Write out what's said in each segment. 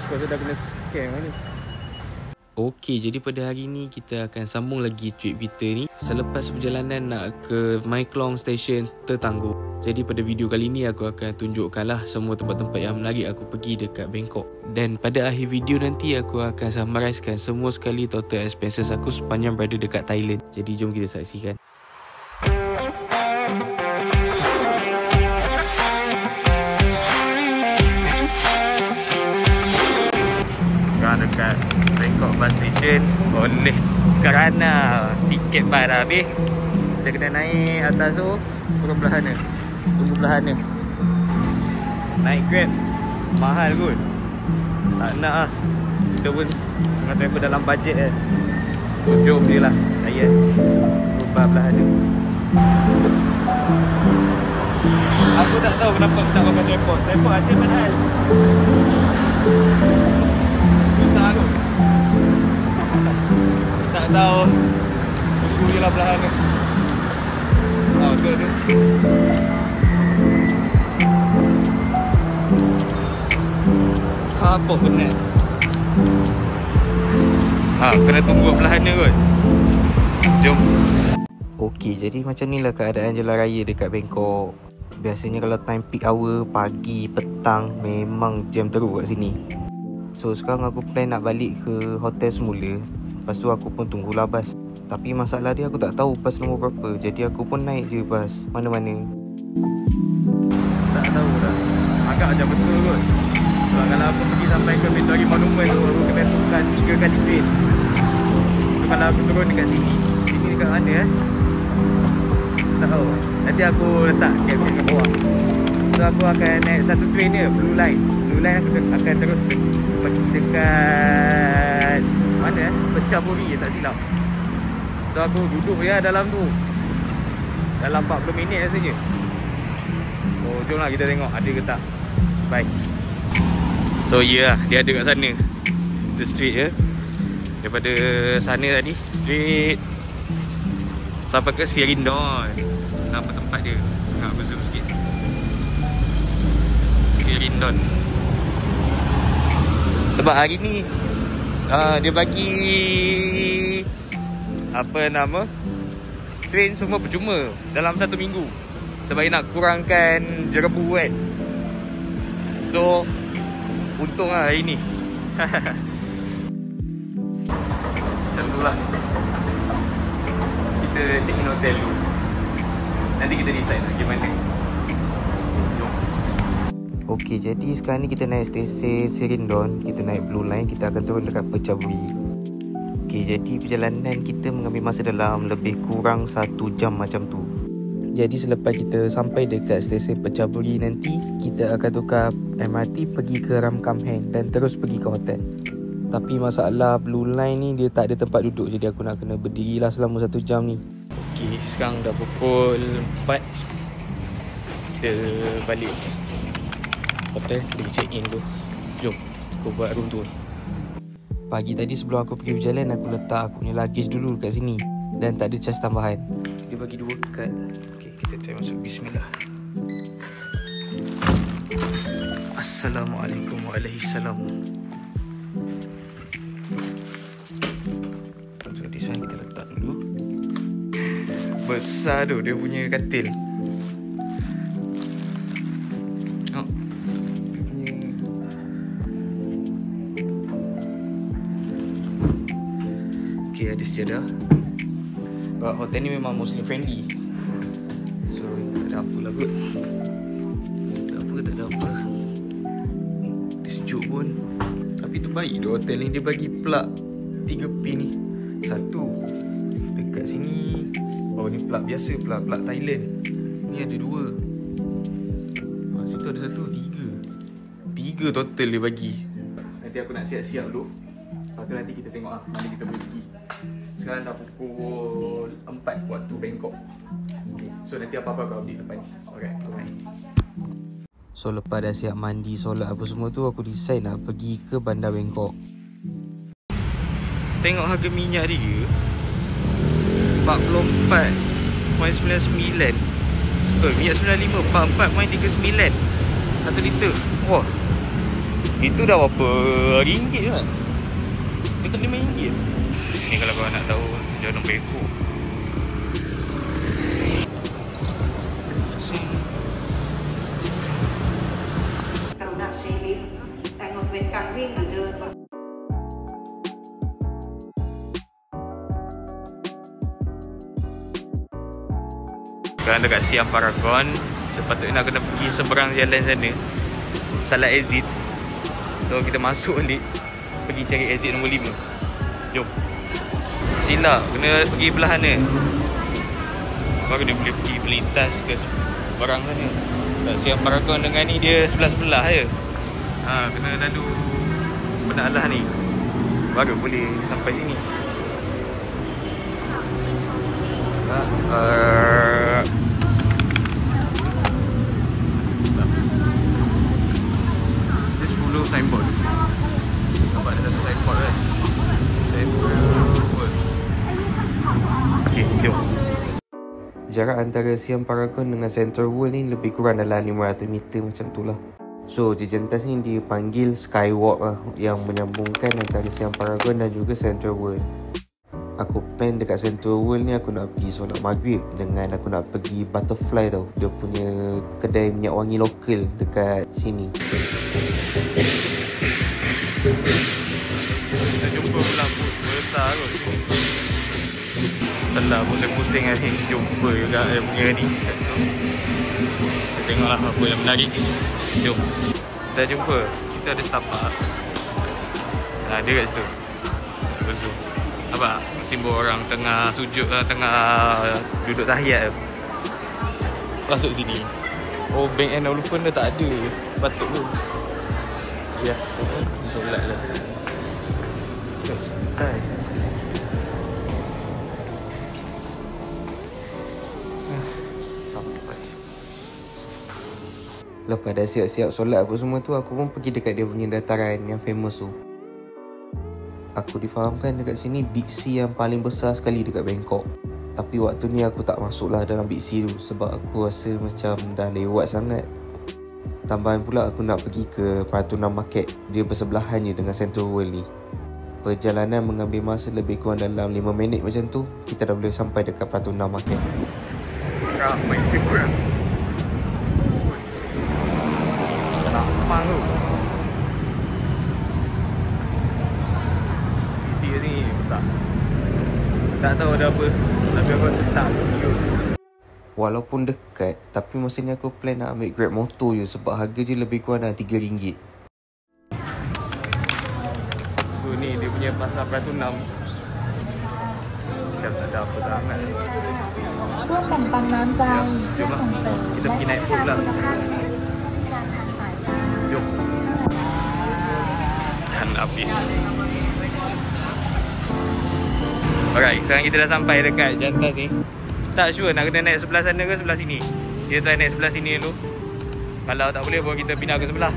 Kau sudah kena scam ni. Okey, jadi pada hari ni kita akan sambung lagi trip kita ni. Selepas perjalanan nak ke My Klong Station tertangguh. Jadi pada video kali ni aku akan tunjukkanlah semua tempat-tempat yang menarik aku pergi dekat Bangkok. Dan pada akhir video nanti aku akan summarizekan semua sekali total expenses aku sepanjang berada dekat Thailand. Jadi jom kita saksikan. Sekarang dekat Bangkok bus station. Oleh kerana tiket bas dah habis, kita kena naik atas tu, turun belah sana. Tunggu belah sana. Naik Grab mahal kot. Tak nak lah. Kita pun tengah travel dalam bajet kan. So jom je lah saya turun belah sana. Aku tak tahu kenapa aku tak pakai tripod. Tripod ada padahal. Susah tu. Tak tahu. Tunggu je lah belah sana. Oh tu. Apa penat. Kena tunggu belah sana kot. Jom. Okey, jadi macam ni lah keadaan jalan raya dekat Bangkok. Biasanya kalau time peak hour, pagi, petang, memang jam teruk kat sini. So sekarang aku plan nak balik ke hotel semula. Lepas tu aku pun tunggulah bas. Tapi masalah dia aku tak tahu bas nombor berapa. Jadi aku pun naik je bas mana-mana. Tak tahu dah. Agak macam betul kot. Sebab kalau aku pergi sampai ke Victory Monument tu, aku kena tukar 3 kali train. So kalau aku turun dekat sini, sini dekat mana tak tahu. Nanti aku letak caption kat bawah. So aku akan naik satu train dia, Blue Line. Blue Line aku akan terus pergi dekat mana Pechaburi tak silap. So aku duduk ya dalam tu dalam 40 minit saja. Oh jomlah kita tengok ada ke tak. Bye. So ya yeah, dia ada kat sana. Kita straight je. Daripada sana tadi straight sampai ke Sirindon. Nama tempat dia. Nak berzoom sikit. Sirindon. Sebab hari ni dia bagi apa nama, train semua percuma dalam 1 minggu. Sebab dia nak kurangkan jerebu kan. So untung lah hari ni. Macam tu lah. Kita check in hotel dulu. Nanti kita decide nak pergi mana. Jom. Okey, jadi sekarang ni kita naik stesen Sirindon. Kita naik Blue Line. Kita akan turun dekat Pechaburi. Okey, jadi perjalanan kita mengambil masa dalam lebih kurang 1 jam macam tu. Jadi selepas kita sampai dekat stesen Pechaburi nanti, kita akan tukar MRT pergi ke Ramkhamhaeng dan terus pergi ke hotel. Tapi masalah Blue Line ni dia tak ada tempat duduk. Jadi aku nak kena berdiri lah selama 1 jam ni. Okey, sekarang dah pukul 4. Kita balik hotel, pergi check in dulu. Jom, aku buat room tour. Pagi tadi sebelum aku pergi berjalan, aku letak aku punya luggage dulu kat sini. Dan tak ada cas tambahan. Dia bagi 2 kad. Okey, kita try masuk. Bismillah. Assalamualaikum warahmatullahi. So di sana kita letak dulu. Besar tu dia punya katil. Oh. Okey, ada sejadah. Hotel ni memang Muslim friendly. So tak ada apa lah kot. Tak ada apa. Dia sejuk pun. Tapi tu baik dia hotel ni. Dia bagi plug 3 pin ni. 1 dekat sini. Oh ni plug biasa, plug Thailand. Ni ada 2. Situ ada 1, 3 total dia bagi. Nanti aku nak siap-siap dulu. Lepas tu nanti kita tengok lah mana kita boleh pergi. Sekarang dah pukul 4 waktu Bangkok. Okay. So nanti apa-apa kau update depan. Alright, bye. So lepas dah siap mandi, solat apa semua tu, aku decide nak pergi ke bandar Bangkok. Tengok harga minyak dia 44.99. Minyak 95 44.39 1 liter. Wah. Itu dah berapa ringgit kan? Dekat RM5. Ni kalau korang nak tahu jauh nombor ekor. Kalau nak sailing, tengok belakang ring ada. Sekarang dekat Siam Paragon. Sepatutnya nak kena pergi seberang jalan sana, salah exit. So kita masuk balik, pergi cari exit nombor 5. Jom. Sila kena pergi belah sana, baru dia boleh pergi melintas ke seberang sana. Kat Siam Paragon dengan ni dia sebelah-sebelah je. Kena lalu penalah ni, baru boleh sampai sini. Dia 10 signboard. Nampak ada satu signboard kan? Signboard. Okay, jom. Jarak antara Siam Paragon dengan Central World ni lebih kurang dalam 500 meter macam tu lah. So, jejentas ni dipanggil Skywalk lah, yang menyambungkan antara Siam Paragon dan juga Central World. Aku plan dekat Central World ni aku nak pergi solat maghrib dengan aku nak pergi Butterfly tau. Dia punya kedai minyak wangi lokal dekat sini. Kita jumpa pula booth besar kot sini. Setelah pusing-pusing hari jumpa juga yang punya ni kat situ. Kita tengoklah apa yang menarik ni. Jom. Kita jumpa. Kita ada Starbucks. Dia kat situ. Betul. Nampak? Simbol orang tengah sujud, tengah duduk tahiyat. Masuk sini. Oh, Bank & Olufsen dah tak ada. Patut pun. Ya, solat lah. Santai. Sampai. Lepas dah siap-siap solat apa semua tu, aku pun pergi dekat dia punya dataran yang famous tu. Aku difahamkan dekat sini Big C yang paling besar sekali dekat Bangkok. Tapi waktu ni aku tak masuklah dalam Big C tu sebab aku rasa macam dah lewat sangat. Tambahan pula aku nak pergi ke Pratunam Market. Dia bersebelahan je dengan Central World ni. Perjalanan mengambil masa lebih kurang dalam 5 minit macam tu. Kita dah boleh sampai dekat Pratunam Market. Ramai sekurang. Lapang tu. Ni besar. Tak tahu ada apa, tapi aku rasa tak pergi. Walaupun dekat, tapi masa ni aku plan nak ambil Grab motor je sebab harga je lebih kurang dah RM3. So ni dia punya pasar Pratunam. Macam tak ada apa sangat. Jomlah, kita pergi naik boat lah. Jom. Dan habis. Alright, sekarang kita dah sampai dekat jantas ni. Tak sure nak kena naik sebelah sana ke sebelah sini. Kita try naik sebelah sini dulu. Kalau tak boleh pun kita pindah ke sebelah.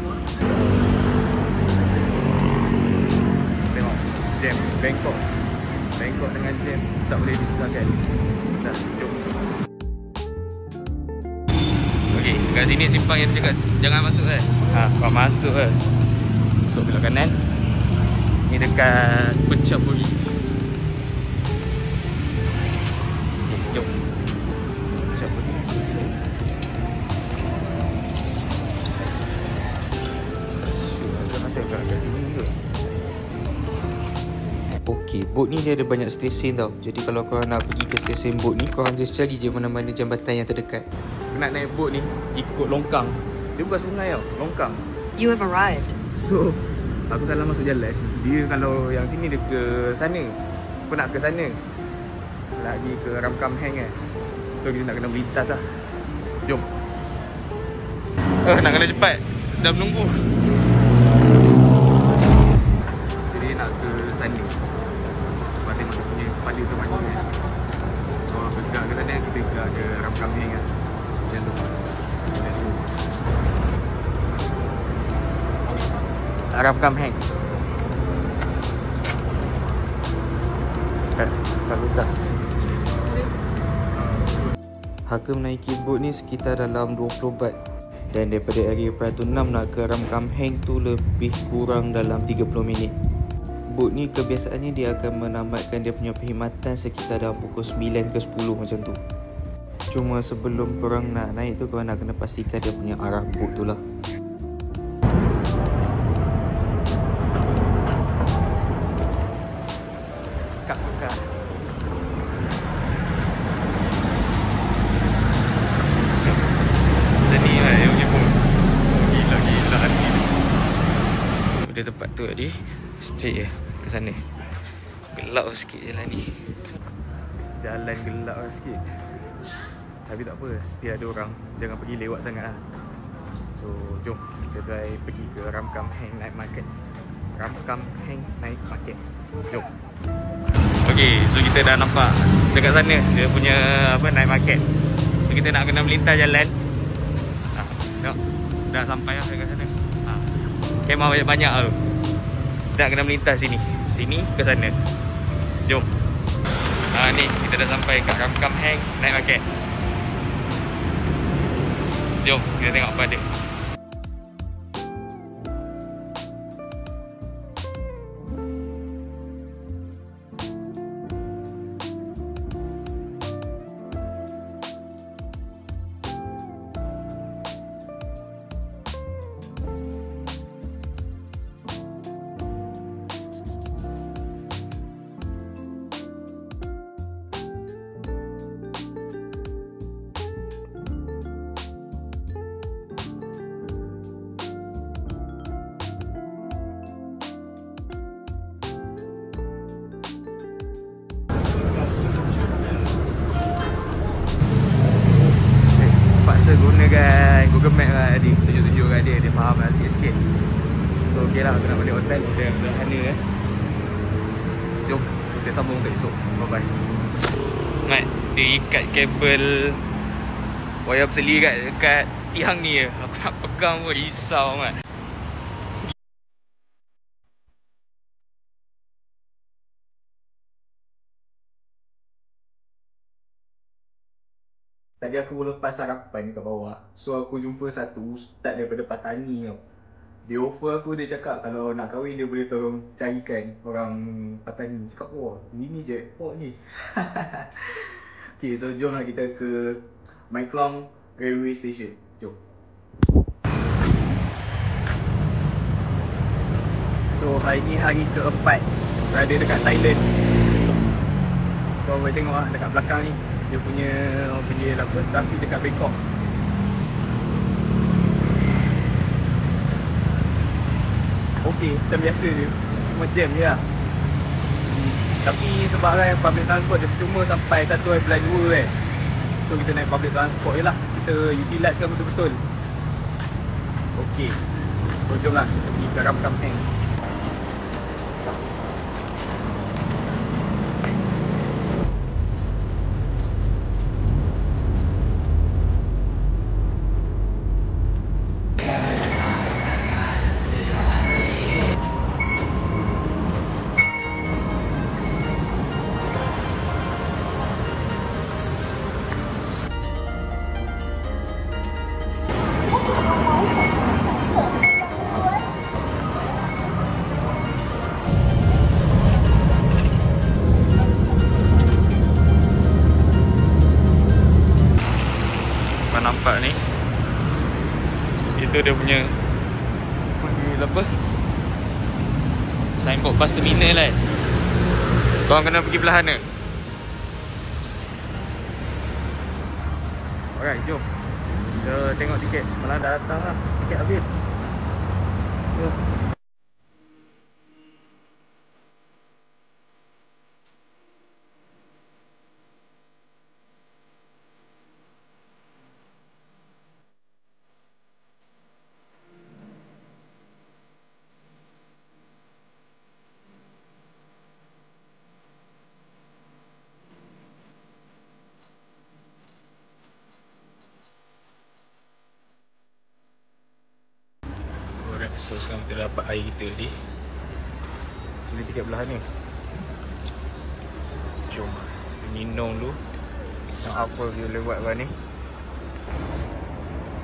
Tengok, jam Bangkok. Bangkok dengan jam tak boleh dipisahkan. Dah, jom. Okey, kat sini simpang yang cakap jangan masuk kan. Kau masuk ke. Masuk belok kanan. Ni dekat Pechaburi. Jom. Siapa ni? Okey, boat ni dia ada banyak stesen tau. Jadi kalau korang nak pergi ke stesen boat ni, korang just cari je mana-mana jambatan yang terdekat. Nak naik boat ni, ikut longkang. Dia bukan sungai tau, longkang. You have arrived. So, aku salah masuk jalan. Dia kalau yang sini dia ke sana. Aku nak ke sana. Lagi ke Ramkam Hang kan. So kita nak kena melintas lah. Jom. Nak kena cepat. Dah menunggu. Jadi nak ke sana. Lepas tengok dia punya kepala tu macam ni. Oh, tegak ke sana. Kita tegak ke Ramkam Hang kan. Macam tu. Let's go. Ramkam Hang. Tak buka. Harga menaiki boat ni sekitar dalam 20 baht. Dan daripada area Pratu 6 nak ke Ram Kam Heng tu lebih kurang dalam 30 minit. Boat ni kebiasaannya dia akan menamatkan dia punya perkhidmatan sekitar dah pukul 9 ke 10 macam tu. Cuma sebelum korang nak naik tu, korang nak kena pastikan dia punya arah boat tu lah. Kakak. Ni lah yang punya boat. Gila hati. Udah tempat tu tadi. Straight je ke sana. Gelap sikit jalan ni. Jalan gelap sikit. Tapi tak apa, setiap ada orang. Jangan pergi lewat sangat lah. So jom kita try pergi ke Ram Kam Heng Night Market. Ram Kam Heng Night Market. Jom. Okay, so kita dah nampak dekat sana dia punya night market. So kita nak kena melintas jalan. Tengok, dah sampai lah dekat sana. Kemah banyak-banyak tu. Nak kena melintas sini. Sini ke sana. Jom. Ni kita dah sampai kat Ram Kam Heng Night Market. Jom kita tengok apa ada. Gunakan Google Map lah tadi, tunjuk-tunjuk kat dia, dia faham lah sikit-sikit. So ok lah, aku nak balik hotel, kita belah sana Jom, kita sambung untuk esok. Bye bye. Mat, dia ikat kabel wayar berseli kat tiang ni je. Aku nak pegang pun risau Mat. Tadi aku boleh lepas sarapan kat bawah. So aku jumpa satu ustaz daripada Patani tau. Dia offer aku, dia cakap kalau nak kahwin dia boleh tolong carikan orang Patani. Cakap wah, ini je jackpot ni. Okay, so jomlah kita ke Mai Klong Railway Station. Jom. So hari ni hari keempat berada dekat Thailand. Kau boleh tengok lah dekat belakang ni. Dia punya orang panggil apa, tapi dekat Bangkok. Okey, macam biasa je. Cuma jam je lah. Tapi sebab kan public transport dia cuma sampai 1/2 kan. So kita naik public transport je lah. Kita utilize kan betul-betul. Okey, so jomlah kita pergi ke Ram Kam Heng. Nampak ni, itu dia punya apa, signboard bus terminal kan. Korang kena pergi belah sana. Alright, jom kita tengok tiket. Semalam dah datang lah, tiket habis. Jom. So sekarang kita dapat air kita tadi. Beli tiket belah ni. Jom kita minum dulu. Yang apa dia lewat kat ni.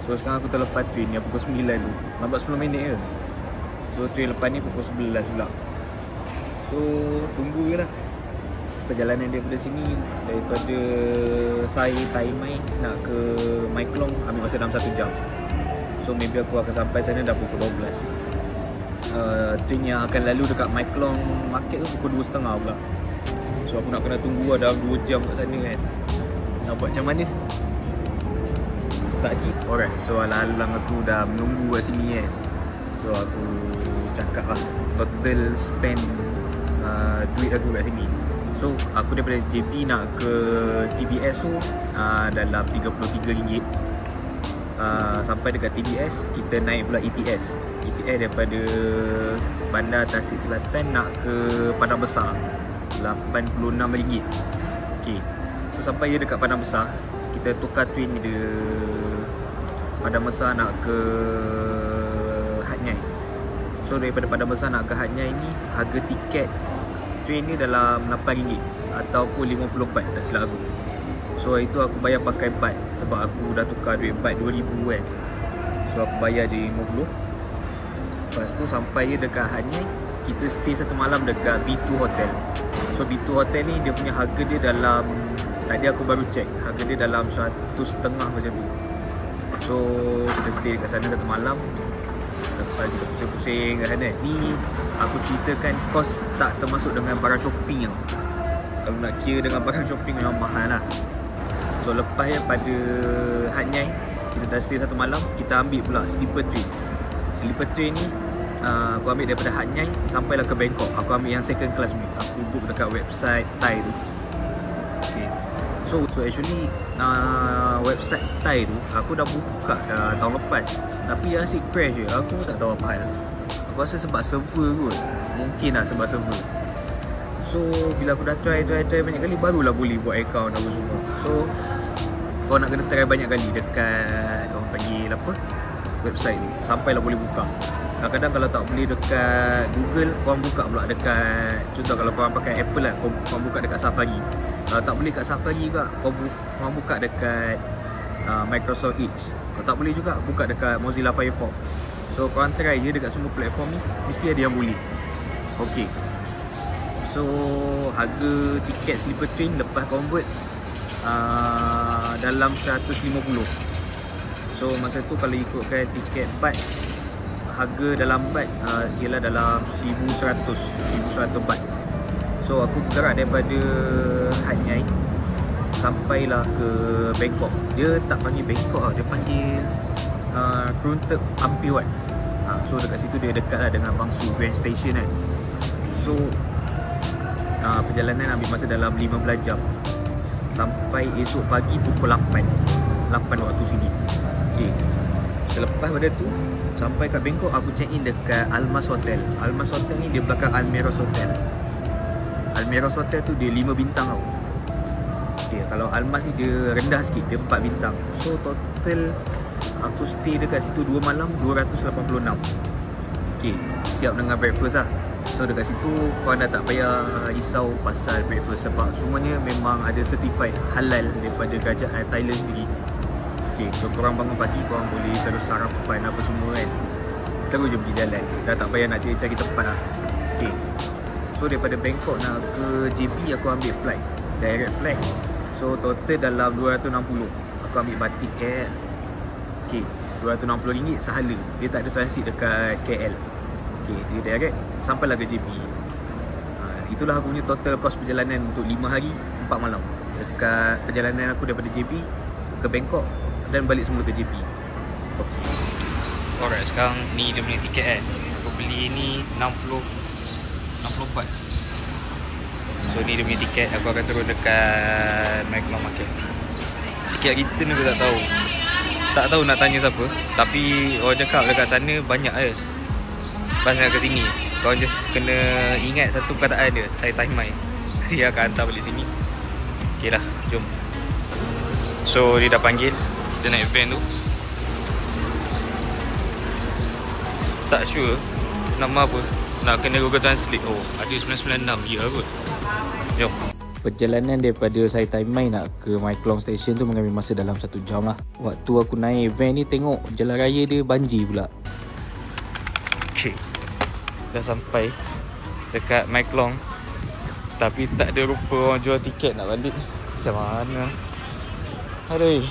So sekarang aku terlepas train yang pukul 9 tu. Lambat 10 minit je. So train lepas ni pukul 11 pula. So tunggu je lah. Perjalanan daripada sini, daripada saya Taimai nak ke Mai Klong ambil masa dalam 1 jam. So maybe aku akan sampai sana dah pukul 12. Train yang akan lalu dekat Mai Klong market tu pukul 2.30 pula. So aku nak kena tunggu dalam 2 jam kat sana kan. Nak buat macam mana? Tak lagi. Alright, so alang-alang aku dah menunggu kat sini kan. So aku cakap lah total spend duit aku kat sini. So aku daripada JP nak ke TBS tu dalam RM33. Sampai dekat TBS kita naik pula ETS daripada Bandar Tasik Selatan nak ke Padang Besar RM86. Okay. So sampai je dekat Padang Besar, kita tukar train dia Padang Besar nak ke Hat Nyai. So daripada Padang Besar nak ke Hat Nyai ni, harga tiket train ni dalam RM8 ataupun 50 baht tak silap aku. So itu aku bayar pakai baht sebab aku dah tukar duit baht 2000 kan. So aku bayar je 50. Lepas tu sampai je dekat Hat Nyai, kita stay 1 malam dekat B2 Hotel. So B2 Hotel ni dia punya harga dia dalam, tadi aku baru check, harga dia dalam 150 macam tu. So kita stay dekat sana 1 malam. Lepas kita pusing-pusing kat sana. Ni aku ceritakan kos tak termasuk dengan barang shopping tau. Kalau nak kira dengan barang shopping memang mahal lah. So lepas pada Hat Nyai, kita dah stay 1 malam, kita ambil pula sleeper train. Sleeper train ni aku ambil daripada Hat Nyai sampailah ke Bangkok. Aku ambil yang second class ni. Aku book dekat website Thai tu. Okay. So actually website Thai tu aku dah buka dah tahun lepas. Tapi asyik crash je. Aku tak tahu apa hal. Aku rasa sebab server kot. Mungkin lah sebab server. So bila aku dah try banyak kali, barulah boleh buat account apa semua. So kau nak kena try banyak kali dekat orang panggil apa, website ni, sampailah boleh buka. Kadang-kadang kalau tak boleh dekat Google, korang buka pula dekat, contoh kalau korang pakai Apple lah, korang buka dekat Safari. Kalau tak boleh kat Safari juga, korang buka dekat Microsoft Edge. Kalau tak boleh juga, buka dekat Mozilla Firefox. So korang try je dekat semua platform ni, mesti ada yang boleh. Okay. So harga tiket sleeper train lepas convert dalam 150. So masa tu kalau ikutkan tiket baht, harga dalam baht ialah dalam 1100 baht. So aku bergerak daripada Hat Nyai sampailah ke Bangkok. Dia tak panggil Bangkok lah, dia panggil Krung Thep Ampiwat. So dekat situ dia dekat lah dengan Bangsu Grand Station kan. So perjalanan ambil masa dalam 15 jam sampai esok pagi pukul 8 waktu sini. Okay. Selepas pada tu sampai kat Bangkok, aku check in dekat Almas Hotel. Almas Hotel ni dia belakang Almeros Hotel. Almeros Hotel tu dia 5 bintang tau. Okay, kalau Almas ni dia rendah sikit, dia 4 bintang. So total aku stay dekat situ 2 malam 286. Okay, siap dengan breakfast lah. So dekat situ korang dah tak payah risau pasal breakfast sebab semuanya memang ada certified halal daripada kerajaan Thailand sendiri. Okay, so korang bangun pagi, korang boleh terus sarapan apa semua kan. Terus je pergi jalan, dah tak payah nak cari-cari tempat lah. Okay, so daripada Bangkok nak ke JB aku ambil flight, direct flight. So total dalam 260. Aku ambil Batik Air. Okay, RM260 sehala. Dia tak ada transit dekat KL. Okay, dia direct sampailah ke JB. Itulah aku punya total cost perjalanan untuk 5 hari 4 malam dekat perjalanan aku daripada JB ke Bangkok dan balik semula ke JB. Okay. Alright, sekarang ni dia punya tiket kan. Aku beli ni 60 baht. So ni dia punya tiket. Aku akan turun dekat Mai Klong Market. Tiket return aku tak tahu. Tak tahu nak tanya siapa. Tapi orang cakap dekat sana banyak Pas nak ke sini, kau just kena ingat satu perkataan dia, saya Taimai. Dia akan hantar balik sini. Okay lah, jom. So dia dah panggil, kita naik van tu. Tak sure nama apa, nak kena Google Translate. Oh, ada 996, ya kot. Jom. Perjalanan daripada Sai Tai Mai nak ke My Klong Station tu mengambil masa dalam 1 jam lah. Waktu aku naik van ni tengok jalan raya dia banjir pula. Okay, dah sampai dekat My Klong, tapi tak ada rupa orang jual tiket nak balik. Macam mana? Aduh.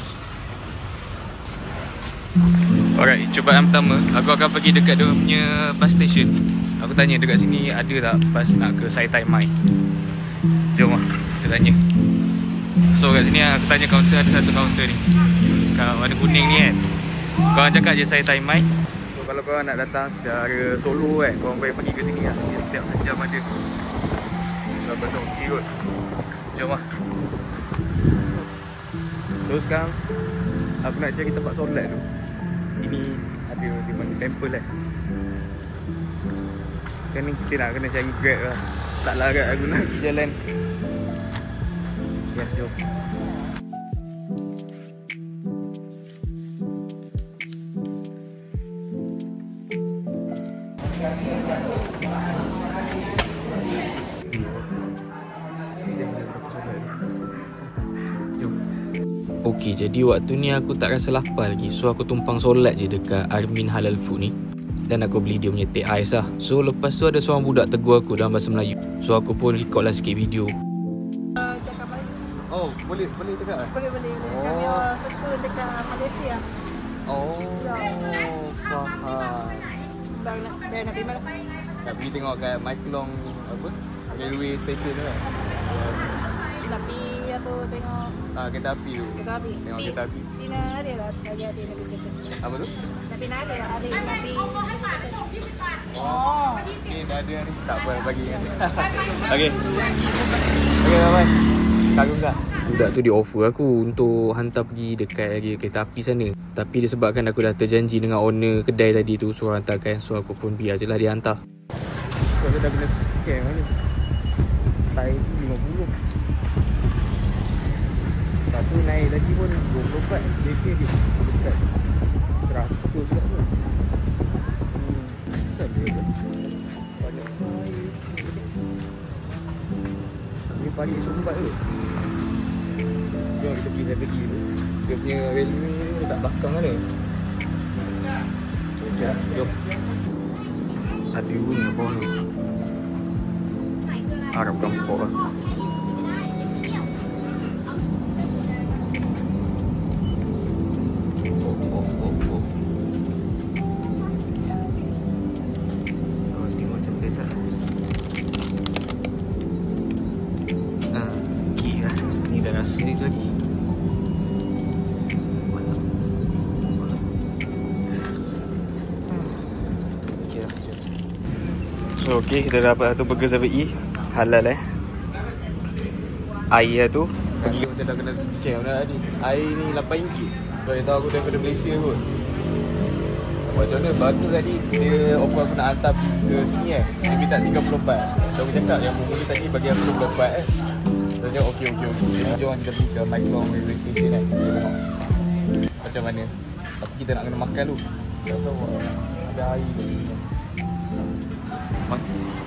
Alright, cubaan pertama, aku akan pergi dekat dia punya bus station. Aku tanya dekat sini ada tak bus nak ke Sai Tai Mai. Jom lah, kita tanya. So kat sini aku tanya kaunter, ada satu kaunter ni kat warna kuning ni kan. Korang cakap je Sai Tai Mai. So kalau korang nak datang secara solo kan, korang boleh pergi ke sini lah. Dia setiap sejam ada. So pasal okey kot. Jom lah. So sekarang aku nak cari tempat solat tu. Ini ada di panggil temple kan. Kan ni kita nak kena cari Grab lah. Tak larat aku nak pergi jalan. Ya, jom. Okey, jadi waktu ni aku tak rasa lapar lagi. So aku tumpang solat je dekat Armin Halal Food ni. Dan aku beli dia punya teh ais lah. So lepas tu ada seorang budak tegur aku dalam bahasa Melayu. So aku pun record lah sikit video. Cakap Melayu. Oh, boleh cakap lah? Boleh. Kami sekolah dekat Malaysia. Oh, faham. Dah nak pergi mana? Nak pergi tengok kat My Klong apa? Railway station tu kan? Tapi apa tengok Kereta api tu. kereta api. Tengok kereta api. Tina ada lah. Ada nak kereta. Apa tu? Tapi nak ada lah. Ada nabi. Oh, okay, dah ada ni. Tak apa, bagi kan. Okay, bye-bye. Kagum tak? Budak tu dia offer aku untuk hantar pergi dekat area kereta api sana. Tapi disebabkan aku dah terjanji dengan owner kedai tadi tu suruh hantarkan. So aku pun biar je lah dia hantar. So aku dah kena scam ni. Tai 50. Lepas tu naik lagi pun 24. Jadi dia dekat 100 kat tu. Asal dia tu banyak air. Ni paling sumbat tu. Jom kita pergi saya pergi tu. Dia punya railway ni dekat belakang mana. Okey lah, jom. Ada wing kat bawah ni. Arab kampung lah. Sini tu lagi. So okey, kita dapat satu burger 7E halal air tu pergi macam dah kena scam dah tadi. Air ni RM8. Bagi tahu aku daripada Malaysia kot. Macam mana baru tadi dia offer aku nak hantar pergi ke sini dia minta 34. So aku cakap yang mula tadi bagi aku 24 Dia okey. Jadi jom kita pergi ke My Klong Railway Station kan. Kita tengok macam mana. Tapi kita nak kena makan dulu. Tak tahu ada air tu.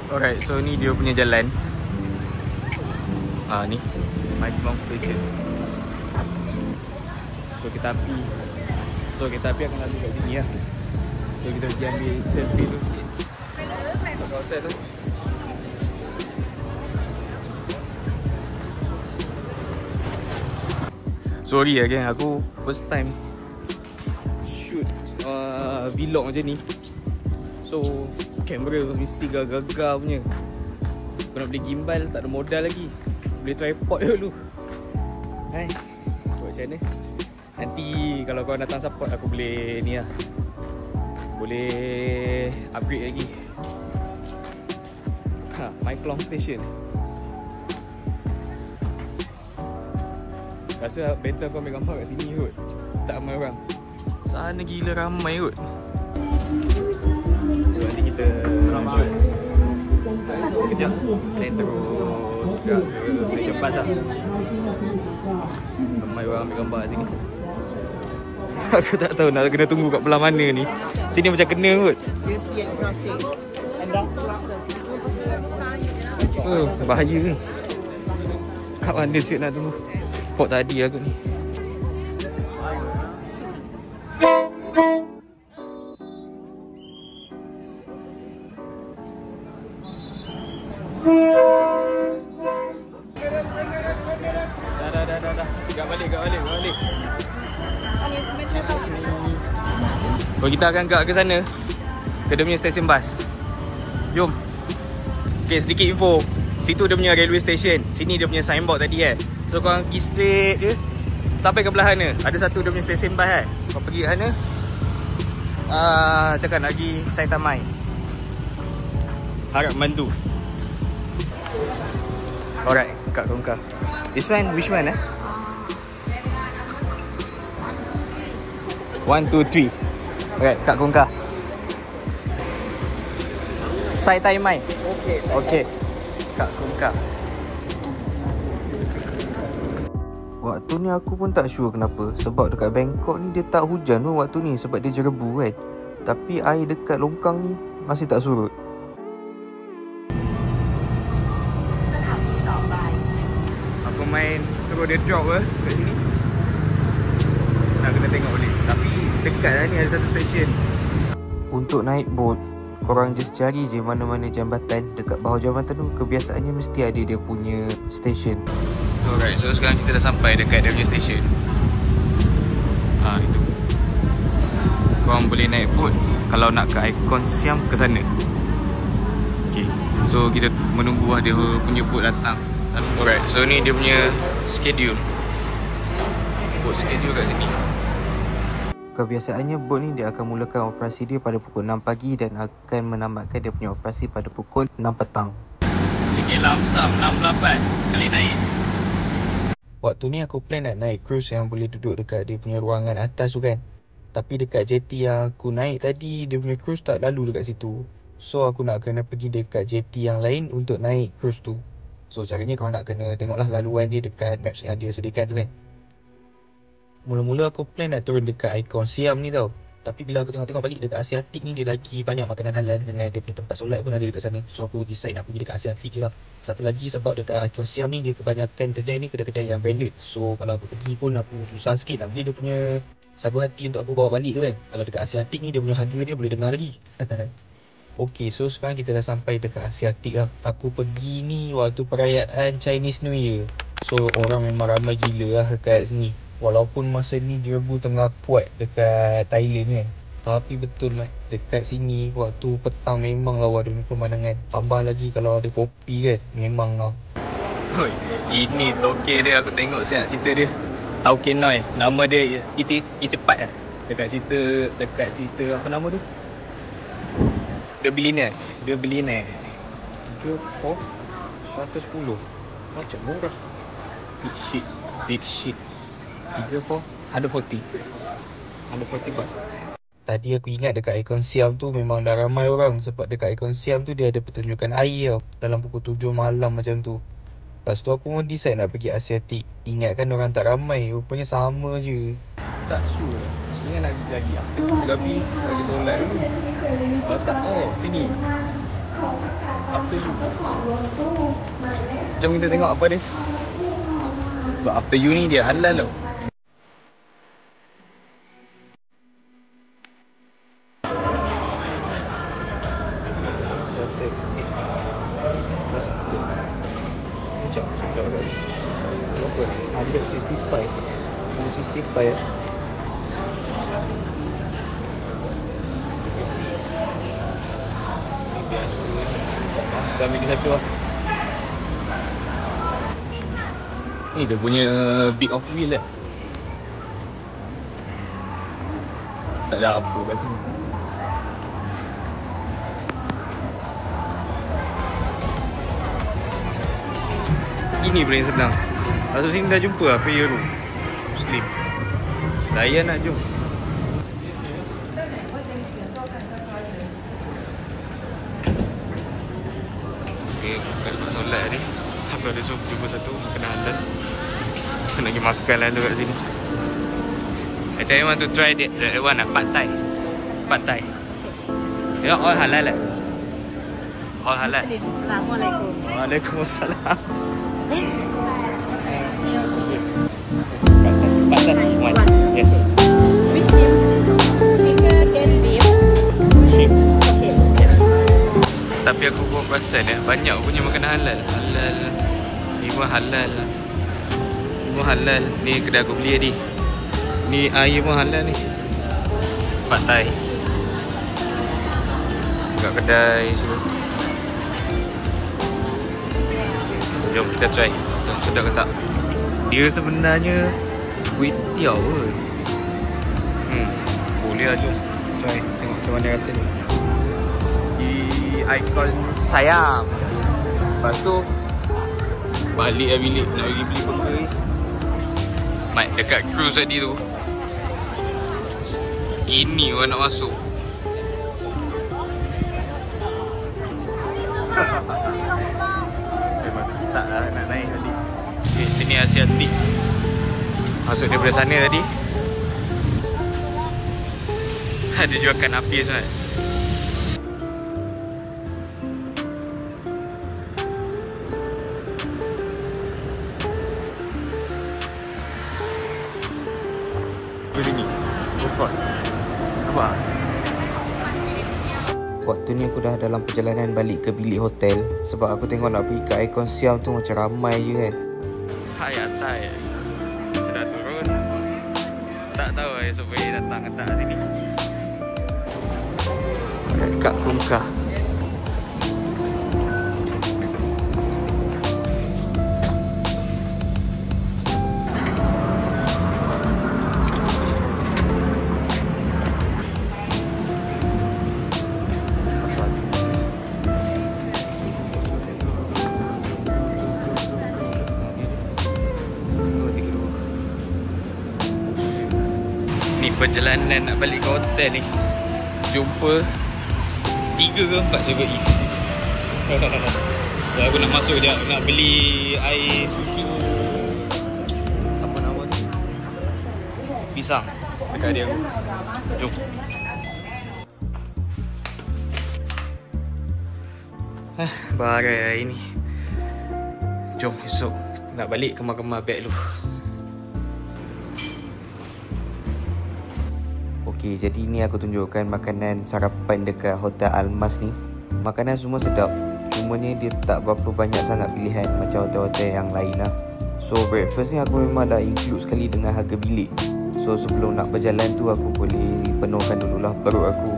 Alright, so ni dia punya jalan. Ni My Klong Station. So kereta api akan lalu kat sini lah. So kita pergi ambil selfie dulu sikit. Kawasan tu. Sorry lah geng, aku first time shoot vlog macam ni. So kamera mesti gagal punya. Aku nak beli gimbal, tak ada modal lagi. Beli tripod dulu. Hai, buat macam mana? Nanti kalau korang datang support aku boleh ni lah. Boleh upgrade lagi. My Klong Station. Rasa better kau ambil gambar kat sini kot. Tak ramai orang. Sana gila ramai kot. So nanti kita shoot sekejap. Dan terus kat Malaysia Bus lah. Ramai orang ambil gambar kat sini. Aku tak tahu nak kena tunggu kat belah mana ni. Sini macam kena kot. Bahaya ni. Kat mana siap nak tunggu? Port tadi aku ni. Dah. Gak balik. So, kita akan gak ke sana. Ke dia punya stesen bas. Jom. Okay, sedikit info. Situ dia punya railway station. Sini dia punya signboard tadi So korang pergi straight je sampai ke belah sana. Ada satu dia punya stesen bas Kau pergi ke sana. Cakap nak pergi Saitamai. Harap membantu. Alright, Kak Kongka. This one, which one 1, 2, 3. Alright, Kak Kongka. Saitamai. Okay. Kak Kongka. Waktu ni aku pun tak sure kenapa. Sebab dekat Bangkok ni dia tak hujan pun waktu ni. Sebab dia jerebu kan. Tapi air dekat longkang ni masih tak surut. Aku main terus dia drop kat sini. Nak kena tengok balik. Tapi dekat lah ni ada satu stesen. Untuk naik boat, korang just cari je mana-mana jambatan. Dekat bawah jambatan tu kebiasaannya mesti ada dia punya stesen. Alright, so sekarang kita dah sampai dekat dia punya stesen. Itu. Korang boleh naik boat kalau nak ke Icon Siam ke sana. Okay, so kita menunggu dia punya boat datang. Alright, so ni dia punya schedule. Boat schedule kat sini. Kebiasaannya boat ni dia akan mulakan operasi dia pada pukul 6 pagi dan akan menamatkan dia punya operasi pada pukul 6 petang. Tiket lamsam 68 kali naik. Waktu ni aku plan nak naik cruise yang boleh duduk dekat dia punya ruangan atas tu kan. Tapi dekat jetty yang aku naik tadi, dia punya cruise tak lalu dekat situ. So aku nak kena pergi dekat jetty yang lain untuk naik cruise tu. So caranya kau nak kena tengoklah laluan dia dekat maps yang dia sediakan tu kan. Mula-mula aku plan nak turun dekat Icon Siam ni tau. Tapi bila aku tengok-tengok balik dekat Asiatik ni, dia lagi banyak makanan halal dengan dia punya tempat solat pun ada dekat sana. So aku decide nak pergi dekat Asiatik je lah. Satu lagi sebab dekat Icon Siam ni dia kebanyakan kedai ni kedai-kedai yang branded. So kalau aku pergi pun aku susah sikit nak beli dia punya sagu hati untuk aku bawa balik tu kan. Kalau dekat Asiatik ni dia punya harga dia boleh dengar lagi. Okay, so sekarang kita dah sampai dekat Asiatik lah. Aku pergi ni waktu perayaan Chinese New Year. So orang memang ramai gila lah dekat sini. Walaupun masa ni jerebu tengah kuat dekat Thailand kan. Tapi betul lah, dekat sini waktu petang memang lawa ada pemandangan. Tambah lagi kalau ada kopi kan, memang lah. Hoi, ini toke dia aku tengok siap cerita dia. Tauke Noi, nama dia Itepat lah. Dekat cerita apa nama tu? The Billionaire. 110. Macam murah. Big shit. 140 baht. Tadi aku ingat dekat Icon Siam tu memang dah ramai orang. Sebab dekat Icon Siam tu dia ada pertunjukan air tau. Dalam pukul 7 malam macam tu. Lepas tu aku pun decide nak pergi Asiatik. Ingatkan orang tak ramai, rupanya sama je. Tak sure. Sebenarnya nak pergi lagi. Aku pergi lagi solat dulu. Kalau tak, sini. After you. Jom kita tengok apa dia. Sebab after you ni dia halal tau. Ada 65 ya. Ini biasa. Dah ambil satu lah. Ni dia punya big off wheel lah. Tak ada apa kat sini. Ini paling senang. Masuk sini dah jumpa lah prayer room Muslim. Layan nak jom. Okay, kat tempat solat ni aku ada jumpa satu makanan halal. Aku nak pergi makan lah kat sini. I tell you want to try that one lah, Pad Thai. Yeah, all halal lah. All halal. Assalamualaikum. Waalaikumsalam. Cepat dah. One. Yes. With him, chicken and beef. Ship. Okay. Tapi aku buat perasan banyak punya makanan halal. Ni pun halal. Ni kedai aku beli tadi. Ni air pun halal ni. Pad Thai. Kat kedai semua. Jom kita try. Jom sedap ke tak? Dia sebenarnya kuih tiaw ke? Boleh lah, jom try. Tengok macam mana rasa ni. Di ikon sayang. Lepas tu balik lah bilik nak pergi beli burger ni. Mat dekat cruise tadi tu. Gini orang nak masuk. Memang tak lah nak naik tadi. Okay, sini Asiatik. Masuk daripada sana tadi. Ada jualan api semua. Ini Bukan nampak? Waktu ni aku dah dalam perjalanan balik ke bilik hotel. Sebab aku tengok nak pergi ke Ikon Siam tu macam ramai je kan. Hai atai. Sudah turun. Tak tahu esok boleh datang ke tak sini. Dekat Kumkah. Perjalanan nak balik ke hotel ni, jumpa 3 ke 4 7-Eleven. Aku nak masuk je, nak beli air susu apa nama tu, pisang dekat dia aku. Jom. Barai hari ni. Jom esok nak balik kemar-kemar beg dulu. Okay, jadi ni aku tunjukkan makanan sarapan dekat Hotel Almas ni. Makanan semua sedap. Cumanya dia tak berapa banyak sangat pilihan macam hotel-hotel yang lain lah. So breakfast ni aku memang dah include sekali dengan harga bilik. So sebelum nak berjalan tu aku boleh penuhkan dululah perut aku.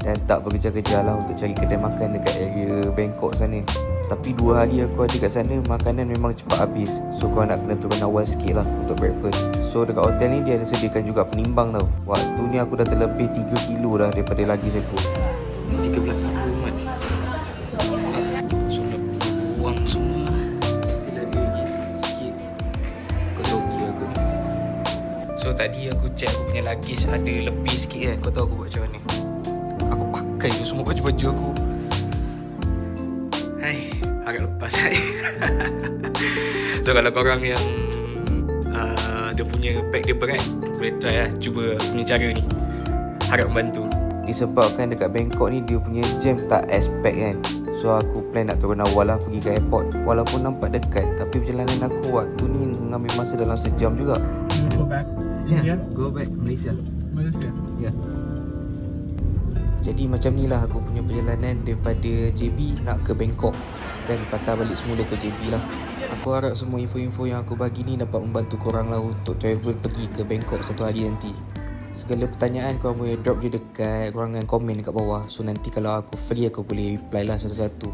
Dan tak berkejar-kejar lah untuk cari kedai makan dekat area Bangkok sana. Tapi 2 hari aku ada kat sana, makanan memang cepat habis. So kau nak kena turun awal sikit lah untuk breakfast. So dekat hotel ni dia ada sediakan juga penimbang tau. Waktu ni aku dah terlebih 3 kilo dah daripada luggage aku. 13 kilo mat. So dah buang semua. Still ada lagi sikit. Kau tahu kira aku ni. So tadi aku check aku punya luggage ada lebih sikit kan. Kau tahu aku buat macam mana? Aku pakai tu semua baju-baju aku. Agak lepas saya. So kalau korang yang dia punya bag dia berat, boleh try lah, cuba punya cara ni. Harap membantu. Disebabkan dekat Bangkok ni dia punya jam tak expect kan. So aku plan nak turun awal lah pergi ke airport. Walaupun nampak dekat, tapi perjalanan aku waktu ni mengambil masa dalam sejam juga. Go back India? Go back Malaysia. Malaysia? Ya. Jadi macam ni lah aku punya perjalanan daripada JB nak ke Bangkok. Dan patah balik semula ke JB lah. Aku harap semua info-info yang aku bagi ni dapat membantu korang lah untuk travel pergi ke Bangkok satu hari nanti. Segala pertanyaan korang boleh drop je dekat ruangan komen dekat bawah. So nanti kalau aku free aku boleh reply lah satu-satu.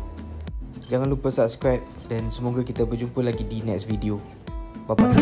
Jangan lupa subscribe dan semoga kita berjumpa lagi di next video. Bye bye.